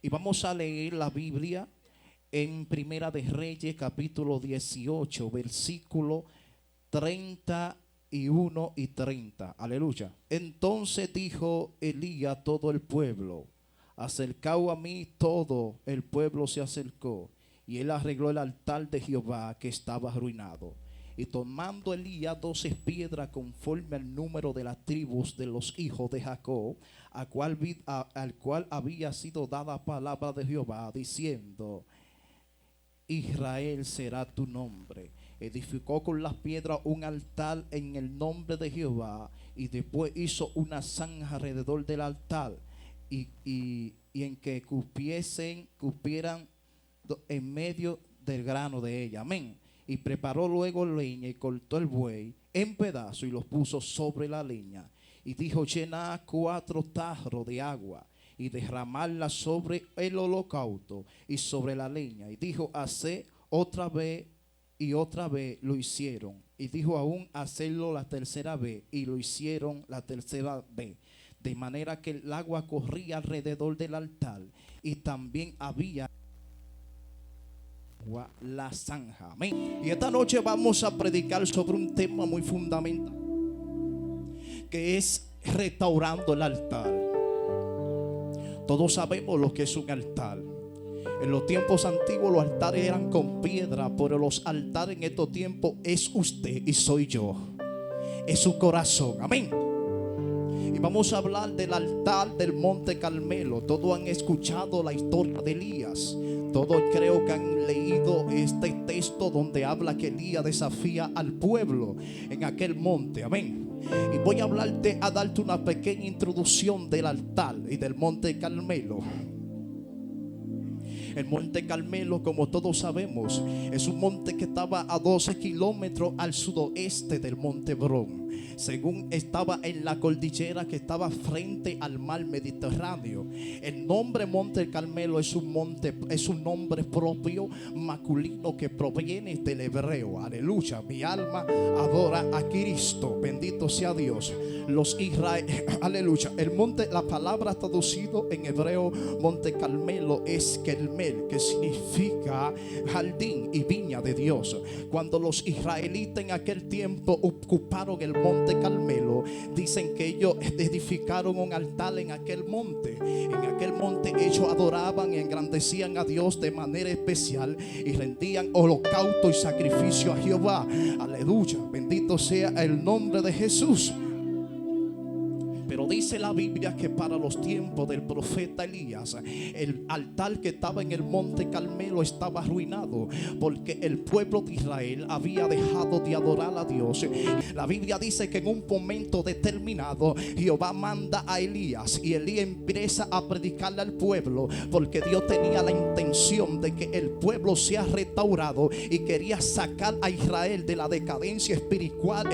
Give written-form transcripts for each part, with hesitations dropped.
Y vamos a leer la Biblia en Primera de Reyes, capítulo 18, versículo 31 y 30. Aleluya. Entonces dijo Elías a todo el pueblo: acercaos a mí. Todo el pueblo se acercó, y él arregló el altar de Jehová que estaba arruinado. Y tomando Elías 12 piedras conforme al número de las tribus de los hijos de Jacob, al cual había sido dada palabra de Jehová, diciendo: Israel será tu nombre. Edificó con las piedras un altar en el nombre de Jehová, y después hizo una zanja alrededor del altar, y en que cupieran en medio del grano de ella. Amén. Y preparó luego leña y cortó el buey en pedazos y los puso sobre la leña. Y dijo: llenad 4 tarros de agua y derramarla sobre el holocausto y sobre la leña. Y dijo: haced otra vez. Y otra vez lo hicieron. Y dijo aún: hacerlo la tercera vez. Y lo hicieron la tercera vez. De manera que el agua corría alrededor del altar. Y también había la zanja. Amén. Y esta noche vamos a predicar sobre un tema muy fundamental, que es restaurando el altar. Todos sabemos lo que es un altar. En los tiempos antiguos los altares eran con piedra, pero los altares en estos tiempos es usted y soy yo. Es su corazón. Amén. Y vamos a hablar del altar del Monte Carmelo. Todos han escuchado la historia de Elías. Todos creo que han leído este texto donde habla que Elías desafía al pueblo en aquel monte. Amén. Y voy a darte una pequeña introducción del altar y del Monte Carmelo. El Monte Carmelo, como todos sabemos, es un monte que estaba a 12 kilómetros al sudoeste del Monte Hebrón. Según estaba en la cordillera que estaba frente al mar Mediterráneo. El nombre Monte Carmelo es un nombre propio masculino que proviene del hebreo. Aleluya. Mi alma adora a Cristo. Bendito sea Dios. Aleluya. El monte, la palabra traducido en hebreo Monte Carmelo es Carmel, que significa jardín y viña de Dios. Cuando los israelitas en aquel tiempo ocuparon el Monte Carmelo, dicen que ellos edificaron un altar en aquel monte. En aquel monte ellos adoraban y engrandecían a Dios de manera especial y rendían holocausto y sacrificio a Jehová. Aleluya. Bendito sea el nombre de Jesús. Pero dice la Biblia que para los tiempos del profeta Elías, el altar que estaba en el Monte Carmelo estaba arruinado, porque el pueblo de Israel había dejado de adorar a Dios. La Biblia dice que en un momento determinado Jehová manda a Elías, y Elías empieza a predicarle al pueblo, porque Dios tenía la intención de que el pueblo sea restaurado y quería sacar a Israel de la decadencia espiritual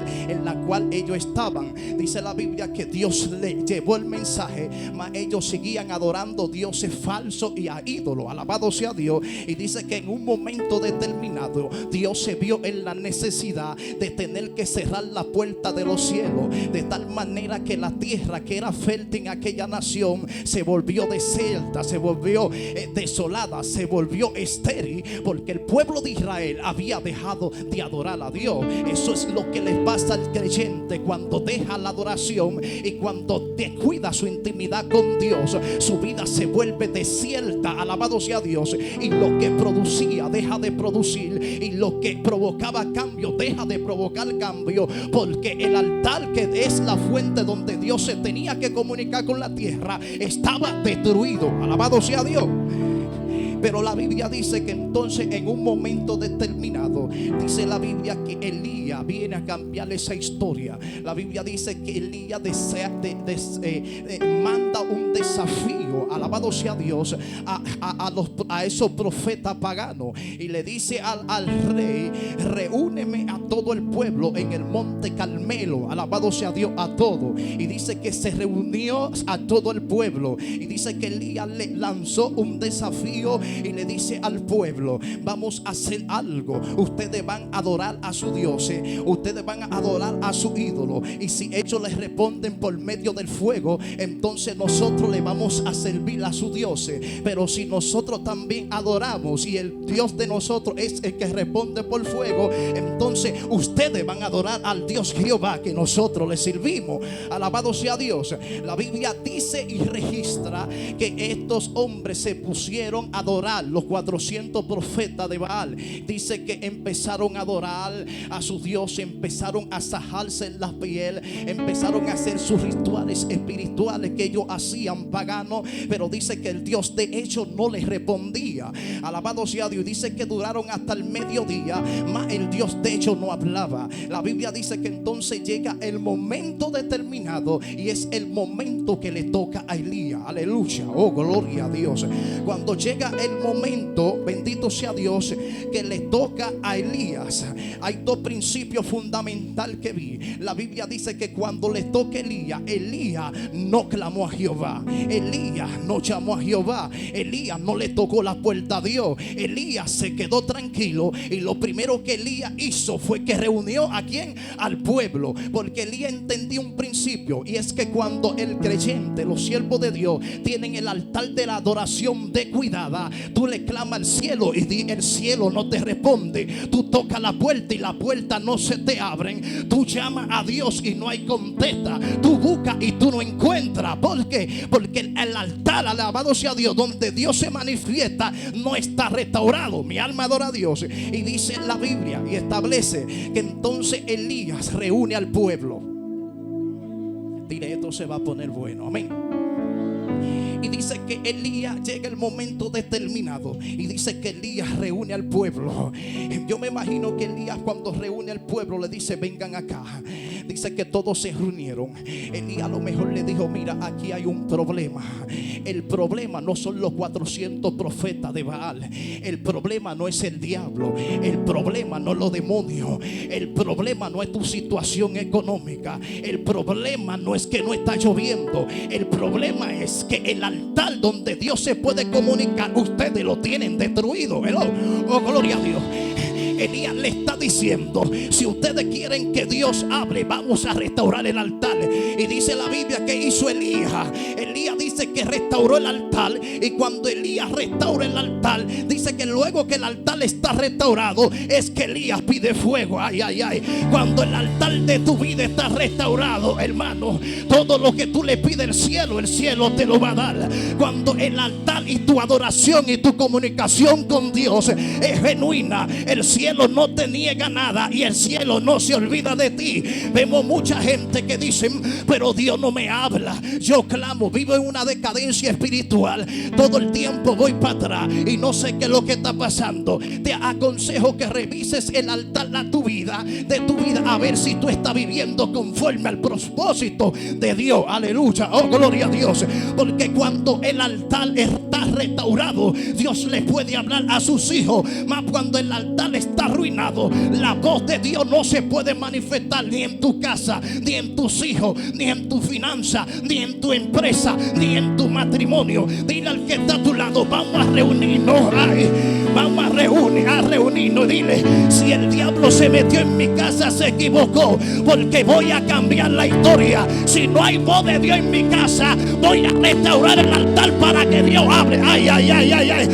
en la cual ellos estaban. Dice la Biblia que Dios le llevó el mensaje, mas ellos seguían adorando dioses falsos y a ídolos. Alabado sea Dios. Y dice que en un momento determinado Dios se vio en la necesidad de tener que cerrar la puerta de los cielos, de tal manera que la tierra que era fértil en aquella nación se volvió desierta, se volvió desolada, se volvió estéril, porque el pueblo de Israel había dejado de adorar a Dios. Eso es lo que le pasa al creyente cuando deja la adoración y cuando descuida su intimidad con Dios. Su vida se vuelve desierta. Alabado sea Dios. Y lo que producía deja de producir, y lo que provocaba cambio deja de provocar cambio, porque el altar, que es la fuente donde Dios se tenía que comunicar con la tierra, estaba destruido. Alabado sea Dios. Pero la Biblia dice que entonces en un momento determinado, dice la Biblia que Elías viene a cambiar esa historia. La Biblia dice que Elías manda un desafío, alabado sea Dios, a esos profetas paganos, y le dice al rey: reúneme a todo el pueblo en el Monte Carmelo. Alabado sea Dios, a todo. Y dice que se reunió a todo el pueblo, y dice que Elías le lanzó un desafío y le dice al pueblo: vamos a hacer algo. Ustedes van a adorar a su Dios, ustedes van a adorar a su ídolo, y si ellos les responden por medio del fuego, entonces nosotros le vamos a servir a su Dios. Pero si nosotros también adoramos y el Dios de nosotros es el que responde por fuego, entonces ustedes van a adorar al Dios Jehová que nosotros le servimos. Alabado sea Dios. La Biblia dice y registra que estos hombres se pusieron a adorar, los 400 profetas de Baal. Dice que empezaron a adorar a su Dios, empezaron a sajarse en la piel, empezaron a hacer sus rituales espirituales que ellos hacían paganos, pero dice que el Dios de ellos no les respondía. Alabado sea Dios. Dice que duraron hasta el mediodía, mas el Dios de ellos no hablaba. La Biblia dice que entonces llega el momento determinado, y es el momento que le toca a Elías. Aleluya, oh gloria a Dios. Cuando llega el momento, bendito sea Dios, que le toca a Elías, hay dos principios fundamentales que vi. La Biblia dice que cuando le toca a Elías, Elías no clamó a Jehová, Elías no llamó a Jehová, Elías no le tocó la puerta a Dios. Elías se quedó tranquilo, y lo primero que Elías hizo fue que reunió ¿a quién? Al pueblo, porque Elías entendía un principio, y es que cuando el creyente, los siervos de Dios, tienen el altar de la adoración descuidada, tú le clamas al cielo y el cielo no te responde. Tú tocas la puerta y la puerta no se te abren. Tú llamas a Dios y no hay contesta. Tú buscas y tú no encuentras. ¿Por qué? Porque el altar, alabado sea Dios, donde Dios se manifiesta, no está restaurado. Mi alma adora a Dios. Y dice en la Biblia y establece que entonces Elías reúne al pueblo. Dile, esto se va a poner bueno. Amén. Y dice que Elías llega el momento determinado, y dice que Elías reúne al pueblo. Yo me imagino que Elías, cuando reúne al pueblo, le dice: vengan acá. Dice que todos se reunieron. Elías a lo mejor le dijo: mira, aquí hay un problema. El problema no son los 400 profetas de Baal. El problema no es el diablo. El problema no es los demonios. El problema no es tu situación económica. El problema no es que no está lloviendo. El problema es que el altar donde Dios se puede comunicar, ustedes lo tienen destruido. Oh, gloria a Dios. Elías le está diciendo: si ustedes quieren que Dios hable, vamos a restaurar el altar. Y dice la Biblia que hizo Elías. Elías dice que restauró el altar. Y cuando Elías restaura el altar, dice que luego que el altar está restaurado, es que Elías pide fuego. Ay, ay, ay. Cuando el altar de tu vida está restaurado, hermano, todo lo que tú le pides el cielo te lo va a dar. Cuando el altar y tu adoración y tu comunicación con Dios es genuina, el cielo no te niega nada y el cielo no se olvida de ti. Vemos mucha gente que dicen: pero Dios no me habla. Yo clamo, vivo en una decadencia espiritual, todo el tiempo voy para atrás y no sé qué es lo que está pasando. Te aconsejo que revises el altar de tu vida, a ver si tú estás viviendo conforme al propósito de Dios. Aleluya, oh gloria a Dios. Porque cuando el altar está restaurado, Dios le puede hablar a sus hijos. Mas cuando el altar está arruinado, la voz de Dios no se puede manifestar ni en tu casa, ni en tus hijos, ni en tu finanza, ni en tu empresa, ni en tu matrimonio. Dile al que está a tu lado: vamos a reunirnos. Ay, vamos a reunirnos. Dile: si el diablo se metió en mi casa, se equivocó, porque voy a cambiar la historia. Si no hay voz de Dios en mi casa, voy a restaurar el altar para que Dios hable. Ay, ay, ay, ay, ay.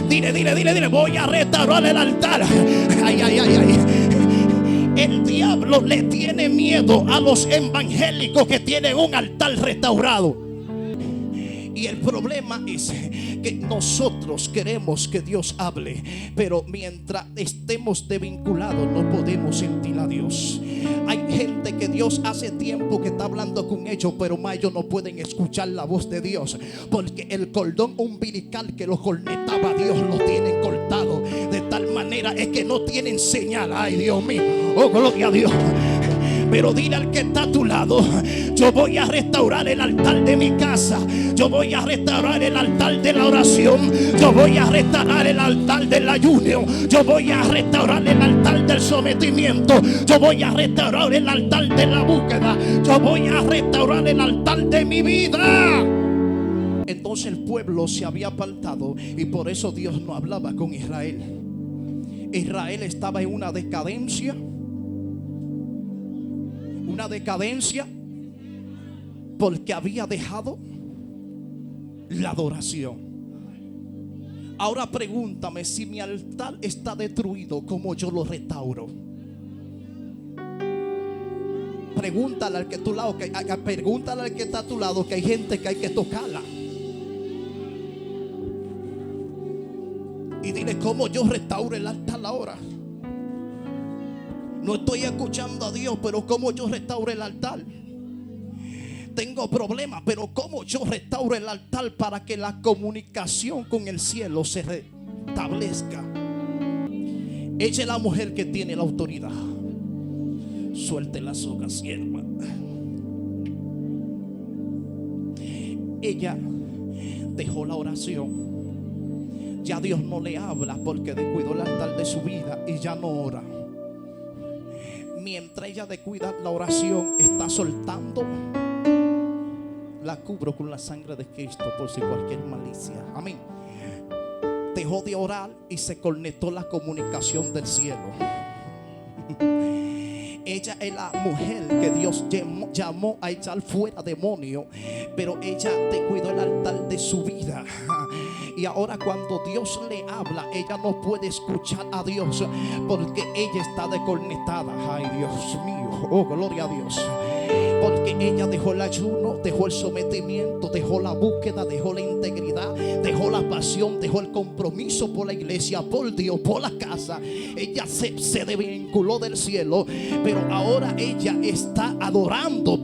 Dile, voy a restaurar el altar. Ay, ay, ay, ay. El diablo le tiene miedo a los evangélicos que tienen un altar restaurado. Y el problema es que nosotros queremos que Dios hable, pero mientras estemos desvinculados no podemos sentir a Dios. Hay gente que Dios hace tiempo que está hablando con ellos, pero más ellos no pueden escuchar la voz de Dios, porque el cordón umbilical que los conectaba a Dios lo tienen cortado. De tal manera es que no tienen señal. Ay, Dios mío, oh gloria a Dios. Pero dile al que está a tu lado: yo voy a restaurar el altar de mi casa. Yo voy a restaurar el altar de la oración. Yo voy a restaurar el altar del ayuno. Yo voy a restaurar el altar del sometimiento. Yo voy a restaurar el altar de la búsqueda. Yo voy a restaurar el altar de mi vida. Entonces el pueblo se había apartado y por eso Dios no hablaba con Israel. Israel estaba en una decadencia porque había dejado la adoración. Ahora pregúntame, si mi altar está destruido, ¿cómo yo lo restauro? Pregúntale al que está a tu lado, que hay gente que hay que tocarla. Y dile, ¿cómo yo restauro el altar ahora? No estoy escuchando a Dios, pero ¿cómo yo restauro el altar? Tengo problemas, pero ¿cómo yo restauro el altar para que la comunicación con el cielo se restablezca? Ella es la mujer que tiene la autoridad. Suelte la soga, sierva. Ella dejó la oración. Ya Dios no le habla porque descuidó el altar de su vida y ya no ora. Mientras ella descuida la oración, está soltando. La cubro con la sangre de Cristo por si cualquier malicia. Amén. Dejó de orar y se conectó la comunicación del cielo. Ella es la mujer que Dios llamó a echar fuera demonios, pero ella descuidó el altar de su vida. Y ahora cuando Dios le habla, ella no puede escuchar a Dios porque ella está desconectada. Ay, Dios mío, oh, gloria a Dios. Porque ella dejó el ayuno, dejó el sometimiento, dejó la búsqueda, dejó la integridad, dejó la pasión, dejó el compromiso por la iglesia, por Dios, por la casa. Ella se desvinculó del cielo, pero ahora ella está adorando.